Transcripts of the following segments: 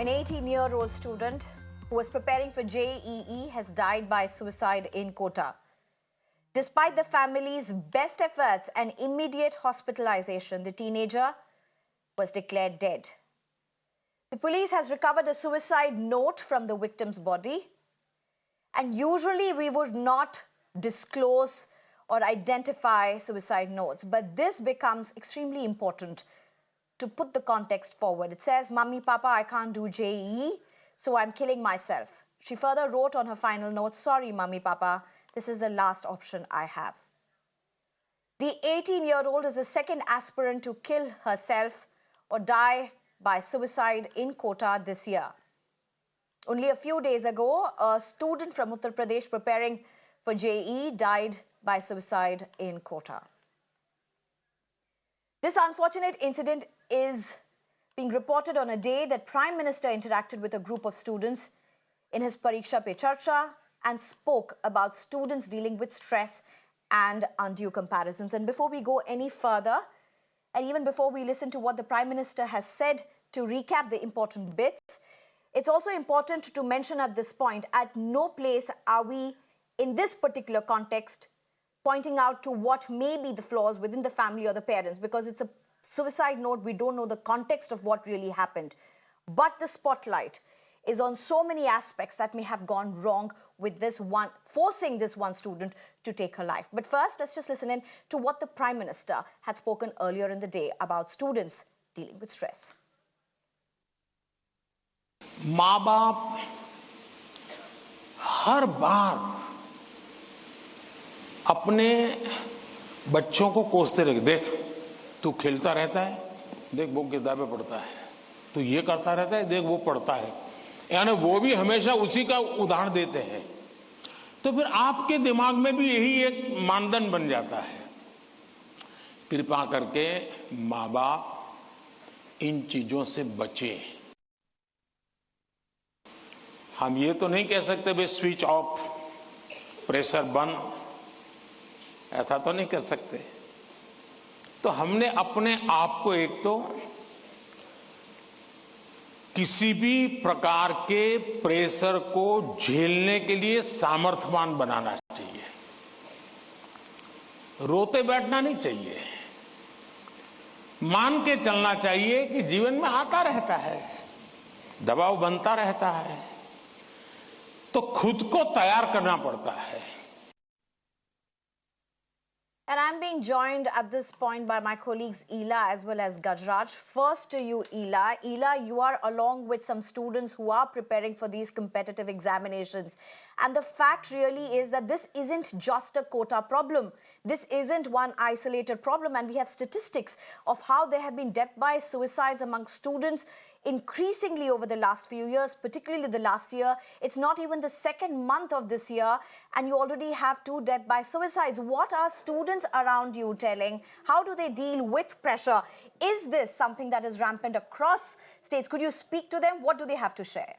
An 18-year-old student who was preparing for JEE has died by suicide in Kota. Despite the family's best efforts and immediate hospitalization, the teenager was declared dead. The police has recovered a suicide note from the victim's body. And usually we would not disclose or identify suicide notes, but this becomes extremely important to put the context forward. It says, "Mummy, Papa, I can't do JEE, so I'm killing myself." She further wrote on her final note, "Sorry, Mummy, Papa, this is the last option I have." The 18-year-old is the second aspirant to kill herself or die by suicide in Kota this year. Only a few days ago, a student from Uttar Pradesh preparing for JEE died by suicide in Kota. This unfortunate incident is being reported on a day that Prime Minister interacted with a group of students in his Pariksha Pe Charcha and spoke about students dealing with stress and undue comparisons. And before we go any further, and even before we listen to what the Prime Minister has said to recap the important bits, it's also important to mention at this point, at no place are we, in this particular context, pointing out to what may be the flaws within the family or the parents, because it's a suicide note, we don't know the context of what really happened. But the spotlight is on so many aspects that may have gone wrong with this one, forcing this one student to take her life. But first, let's just listen in to what the Prime Minister had spoken earlier in the day about students dealing with stress. माँ बाप हर बार अपने बच्चों को कोसते रहे, देख तू खेलता रहता है, देख वो किताबें पढ़ता है, तू ये करता रहता है, देख वो पढ़ता है, यानी वो भी हमेशा उसी का उदाहरण देते हैं। तो फिर आपके दिमाग में भी यही एक मानदंड बन जाता है। कृपा करके माँ बाप इन चीजों से बचे। हम ये तो नहीं कह सकते भाई स्विच ऑफ, प्रेशर बंद, ऐसा तो नहीं कर सकते। तो हमने अपने आप को एक तो किसी भी प्रकार के प्रेशर को झेलने के लिए सामर्थ्यवान बनाना चाहिए। रोते बैठना नहीं चाहिए, मान के चलना चाहिए कि जीवन में आता रहता है, दबाव बनता रहता है, तो खुद को तैयार करना पड़ता है। And I'm being joined at this point by my colleagues Ila as well as Gajraj. First to you, Ila. Ila, you are along with some students who are preparing for these competitive examinations. And the fact really is that this isn't just a Kota problem. This isn't one isolated problem. And we have statistics of how there have been death by suicides among students increasingly over the last few years, particularly the last year. It's not even the second month of this year, and you already have 2 deaths by suicides. What are students around you telling? How do they deal with pressure? Is this something that is rampant across states? Could you speak to them? What do they have to share?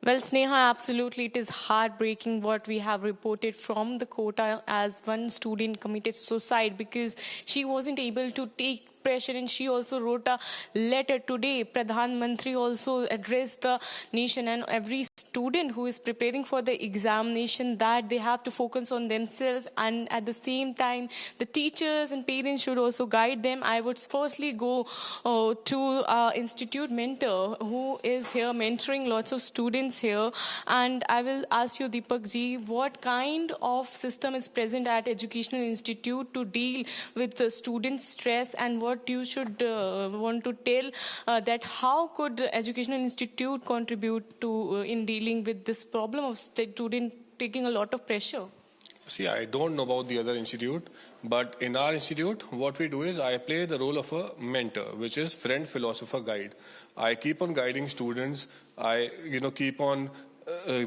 Well, Sneha, absolutely. It is heartbreaking what we have reported from the Kota as one student committed suicide because she wasn't able to take pressure, and she also wrote a letter today. Pradhan Mantri also addressed the nation and every student who is preparing for the examination that they have to focus on themselves, and at the same time the teachers and parents should also guide them. I would firstly go to our institute mentor who is here mentoring lots of students here, and I will ask you, Deepak ji, what kind of system is present at educational institute to deal with the student stress, and what you should want to tell that how could educational institute contribute to in dealing with this problem of student taking a lot of pressure? See, I don't know about the other institute, but in our institute, what we do is I play the role of a mentor, which is friend, philosopher, guide. I keep on guiding students. I, keep on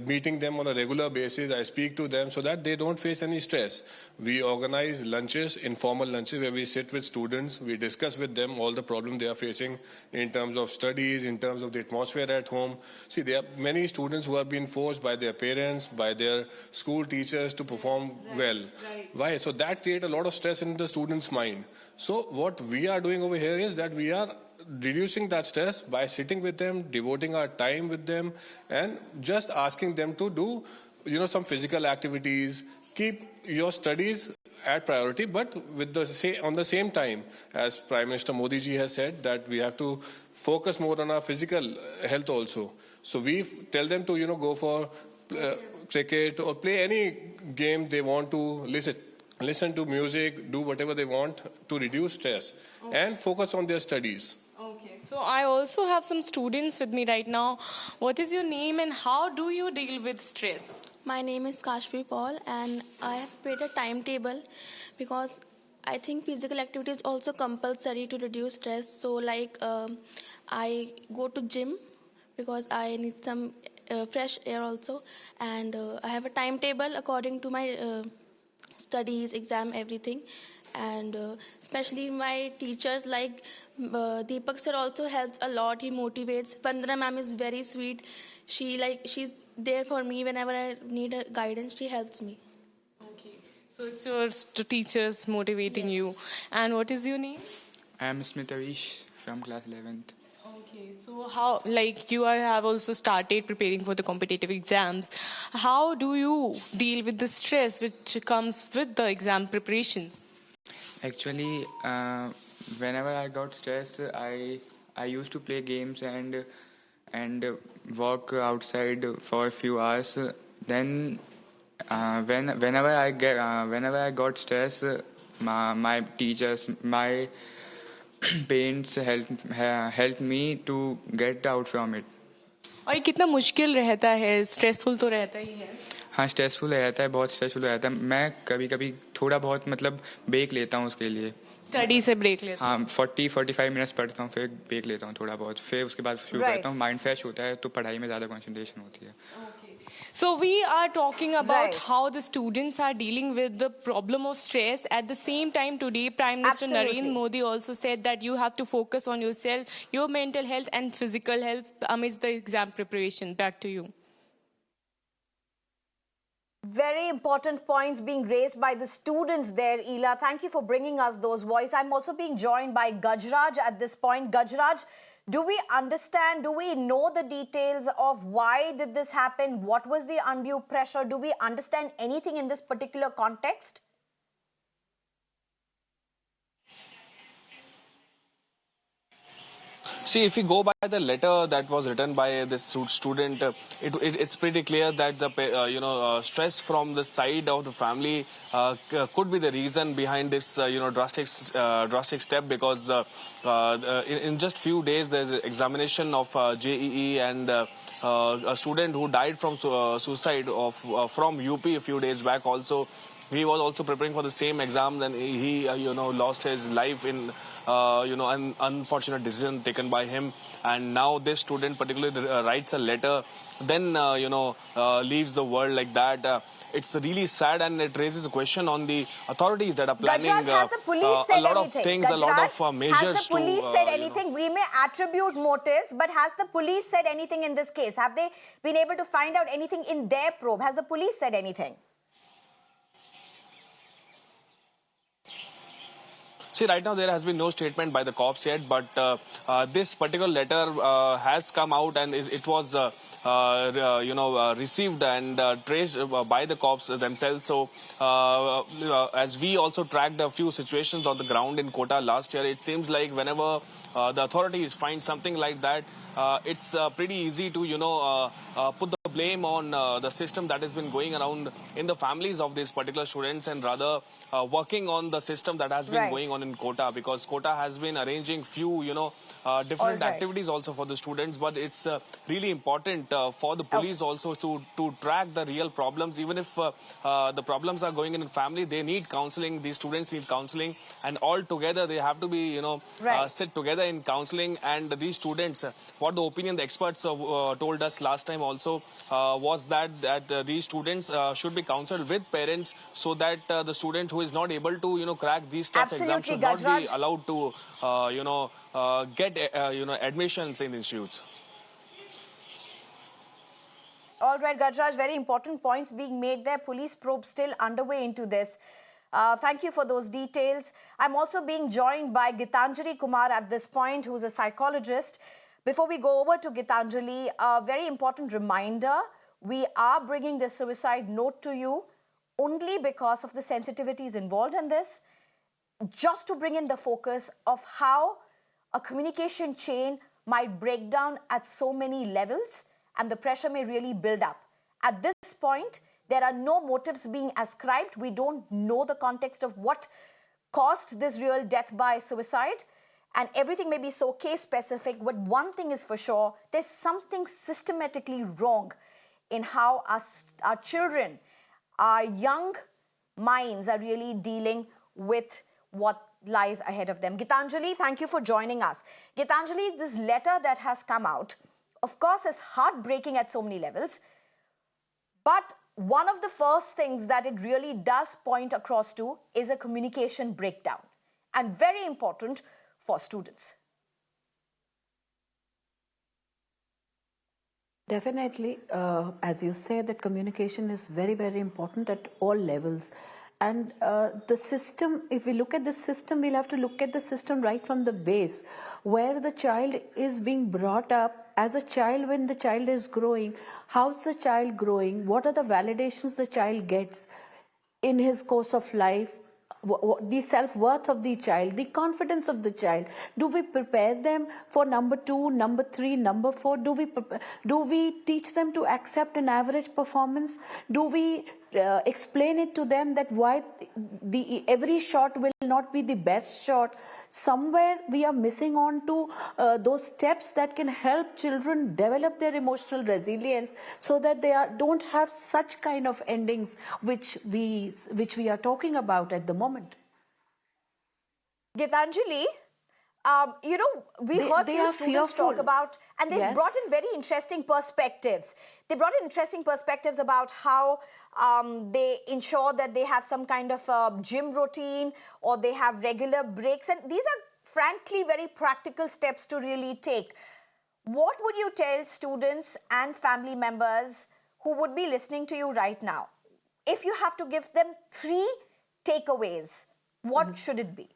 meeting them on a regular basis. I speak to them so that they don't face any stress. We organize lunches, informal lunches, where we sit with students. We discuss with them all the problems they are facing in terms of studies, in terms of the atmosphere at home. See, there are many students who have been forced by their parents, by their school teachers to perform well. Why? So that creates a lot of stress in the student's mind. So what we are doing over here is that we are reducing that stress by sitting with them, devoting our time with them, and just asking them to do, some physical activities. Keep your studies at priority, but with on the same time, as Prime Minister Modi ji has said, that we have to focus more on our physical health also. So we tell them to, go for cricket or play any game they want to, listen to music, do whatever they want to reduce stress and focus on their studies. Okay, so I also have some students with me right now. What is your name and how do you deal with stress? My name is Kashvi Paul and I have created a timetable because I think physical activity is also compulsory to reduce stress. So I go to gym because I need some fresh air also, and I have a timetable according to my studies, exam, everything. And especially my teachers like Deepak sir also helps a lot. He motivates. Vandana ma'am is very sweet. She's there for me whenever I need a guidance. She helps me. Okay, so it's your teachers motivating you. And what is your name? I am Smitavish from class 11th. Okay, so how, you have also started preparing for the competitive exams. How do you deal with the stress which comes with the exam preparations? Actually, whenever I got stressed, I used to play games and walk outside for a few hours. Then, whenever I got stressed, my teachers, my parents helped me to get out from it. और ये कितना मुश्किल रहता है, stressful तो रहता ही है. हाँ, स्ट्रेसफुल रहता है, बहुत स्ट्रेसफुल रहता है. मैं कभी कभी थोड़ा बहुत ब्रेक लेता हूँ उसके लिए. स्टडी से ब्रेक लेता हूँ. हाँ, 40-45 मिनट्स पढ़ता हूँ, फिर ब्रेक लेता हूँ थोड़ा बहुत, फिर उसके बाद शुरू करता हूँ. माइंड फ्रेश होता है तो पढ़ाई में ज़्यादा कंसंट्रेशन होती है. So we are talking about how the students are dealing with the problem of stress. At the same time today, Prime Minister Narendra Modi also said that you have to focus on yourself, your mental health and physical health amidst the exam preparation. Back to you. Very important points being raised by the students there, Ela. Thank you for bringing us those voices. I'm also being joined by Gajraj at this point. Gajraj, do we understand, do we know the details of why did this happen? What was the undue pressure? Do we understand anything in this particular context? See, if we go by the letter that was written by this student, it's pretty clear that the stress from the side of the family could be the reason behind this drastic step, because in just few days there's an examination of JEE, and a student who died from suicide from UP a few days back also. He was also preparing for the same exam, then he lost his life in an unfortunate decision taken by him. And now this student particularly writes a letter, then leaves the world like that. It's really sad, and it raises a question on the authorities that are planning Gajraj, has the police said a lot anything? of things, Gajraj, a lot of measures. Has the police said anything? We may attribute motives, but has the police said anything in this case? Have they been able to find out anything in their probe? Has the police said anything? See, right now there has been no statement by the cops yet, but this particular letter has come out, and it was received and traced by the cops themselves. So as we also tracked a few situations on the ground in Kota last year, it seems like whenever the authorities find something like that, it's pretty easy to put the blame on the system that has been going around in the families of these particular students, and rather working on the system that has been going on on in Kota, because Kota has been arranging few, different right. activities also for the students. But it's really important for the police also to track the real problems. Even if the problems are going in family, they need counseling. These students need counseling, and all together they have to be, Right. sit together in counseling. And these students, what the opinion the experts told us last time also was that these students should be counseled with parents, so that the student who is not able to crack these tough exams Absolutely, should not be Gajraj. allowed to get admissions in institutes. All right, Gajraj, very important points being made there. Police probe still underway into this. Thank you for those details. I'm also being joined by Geetanjali Kumar at this point, who's a psychologist. Before we go over to Geetanjali, a very important reminder, we are bringing the suicide note to you only because of the sensitivities involved in this, just to bring in the focus of how a communication chain might break down at so many levels and the pressure may really build up. At this point, there are no motives being ascribed. We don't know the context of what caused this real death by suicide, and everything may be so case specific, but one thing is for sure, there's something systematically wrong in how our children, our young minds are really dealing with what lies ahead of them. Geetanjali, thank you for joining us. Geetanjali, this letter that has come out, of course, is heartbreaking at so many levels, but one of the first things that it really does point across to is a communication breakdown, and very important for students. Definitely, as you say, that communication is very, very important at all levels. And the system, if we look at the system, we'll have to look at the system right from the base, where the child is being brought up as a child. When the child is growing, how's the child growing? What are the validations the child gets in his course of life? The self-worth of the child, the confidence of the child. Do we prepare them for number 2, number 3, number 4? Do we teach them to accept an average performance? Do we explain it to them that why every shot will not be the best shot? Somewhere we are missing on to those steps that can help children develop their emotional resilience, so that they don't have such kind of endings which we are talking about at the moment. Geetanjali, we heard they few are students fearful. talk about, and they Yes. brought in very interesting perspectives. They brought in interesting perspectives about how they ensure that they have some kind of gym routine, or they have regular breaks. And these are frankly very practical steps to really take. What would you tell students and family members who would be listening to you right now? If you have to give them 3 takeaways, what should it be?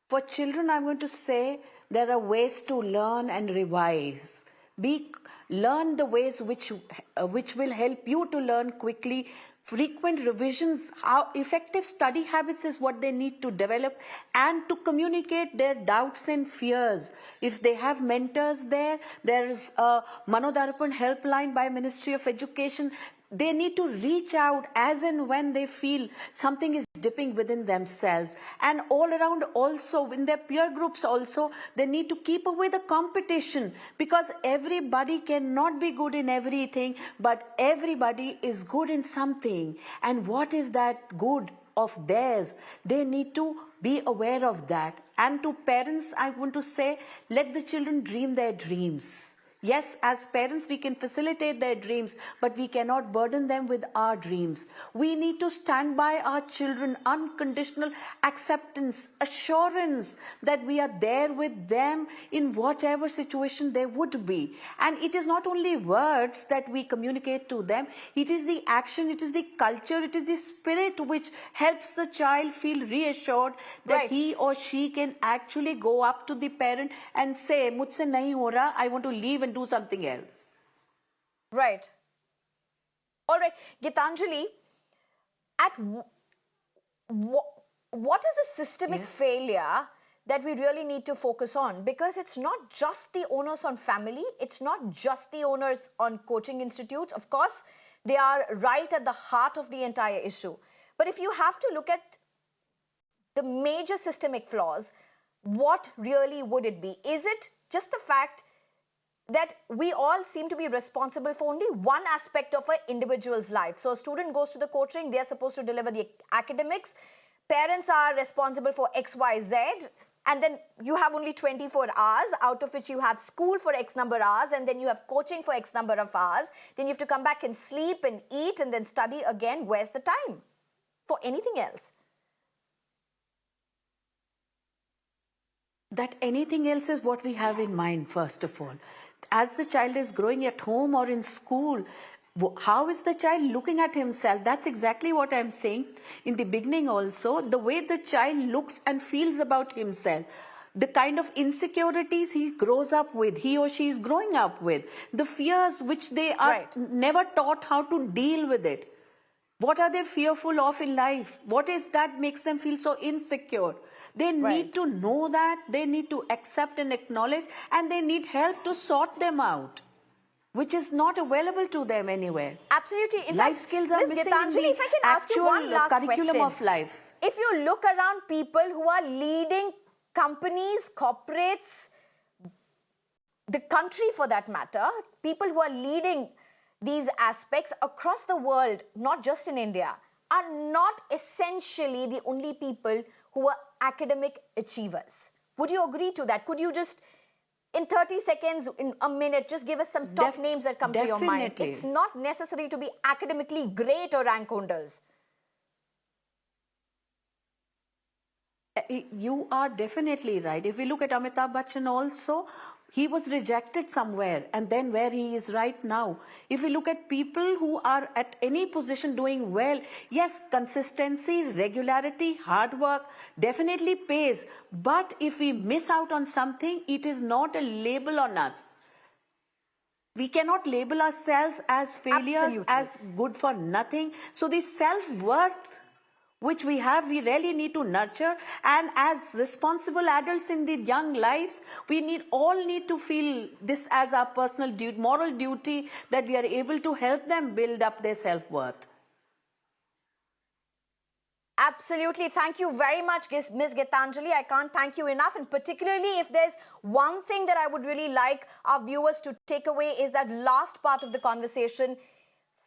For children, I'm going to say there are ways to learn and revise. Learn the ways which will help you to learn quickly. Frequent revisions, how effective study habits is what they need to develop, and to communicate their doubts and fears. If they have mentors there is a Manodarapan helpline by Ministry of Education. They need to reach out as and when they feel something is dipping within themselves. And all around also, in their peer groups also, they need to keep away the competition, because everybody cannot be good in everything, but everybody is good in something. And what is that good of theirs? They need to be aware of that. And to parents, I want to say, let the children dream their dreams. Yes, as parents, we can facilitate their dreams, but we cannot burden them with our dreams. We need to stand by our children, unconditional acceptance, assurance that we are there with them in whatever situation they would be. And it is not only words that we communicate to them, it is the action, it is the culture, it is the spirit which helps the child feel reassured that Right. he or she can actually go up to the parent and say, "Mujhse nahi ho raha, I want to leave and do something else." Right. All right. Geetanjali, what is the systemic Yes. failure that we really need to focus on? Because it's not just the onus on family, it's not just the onus on coaching institutes. Of course, they are right at the heart of the entire issue. But if you have to look at the major systemic flaws, what really would it be? Is it just the fact that we all seem to be responsible for only one aspect of an individual's life? So a student goes to the coaching, they're supposed to deliver the academics, parents are responsible for X, Y, Z, and then you have only 24 hours, out of which you have school for X number of hours, and then you have coaching for X number of hours. Then you have to come back and sleep and eat and then study again. Where's the time for anything else? That anything else is what we have in mind, first of all. As the child is growing at home or in school, how is the child looking at himself? That's exactly what I'm saying in the beginning also. The way the child looks and feels about himself, the kind of insecurities he grows up with, he or she is growing up with, the fears which they are never taught how to deal with it. What are they fearful of in life? What is that makes them feel so insecure? They need to know that, they need to accept and acknowledge, and they need help to sort them out, which is not available to them anywhere. Absolutely. In Life fact, skills are Ms. missing Geetanjali, in the if I can ask you one actual last curriculum question. of life. If you look around people who are leading companies, corporates, the country for that matter, people who are leading these aspects across the world, not just in India, are not essentially the only people who are academic achievers. Would you agree to that? Could you just, in 30 seconds, in a minute, just give us some top names that come to your mind? It's not necessary to be academically great or rank holders. You are definitely right. If we look at Amitabh Bachchan also, he was rejected somewhere, and then where he is right now. If we look at people who are at any position doing well, yes, consistency, regularity, hard work definitely pays. But if we miss out on something, it is not a label on us. We cannot label ourselves as failures, as good for nothing. So the self-worth which we have, we really need to nurture. And as responsible adults in their young lives, we all need to feel this as our personal duty, moral duty, that we are able to help them build up their self-worth. Absolutely. Thank you very much, Ms. Geetanjali. I can't thank you enough. And particularly if there's one thing that I would really like our viewers to take away is that last part of the conversation.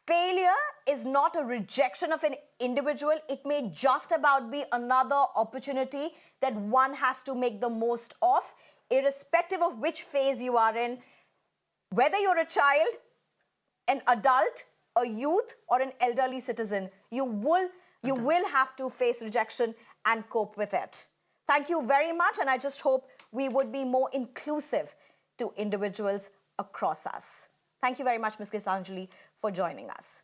Failure is not a rejection of an individual. It may just about be another opportunity that one has to make the most of, irrespective of which phase you are in. Whether you're a child, an adult, a youth, or an elderly citizen, you will have to face rejection and cope with it. Thank you very much, and I just hope we would be more inclusive to individuals across us. Thank you very much, Ms. Geetanjali, for joining us.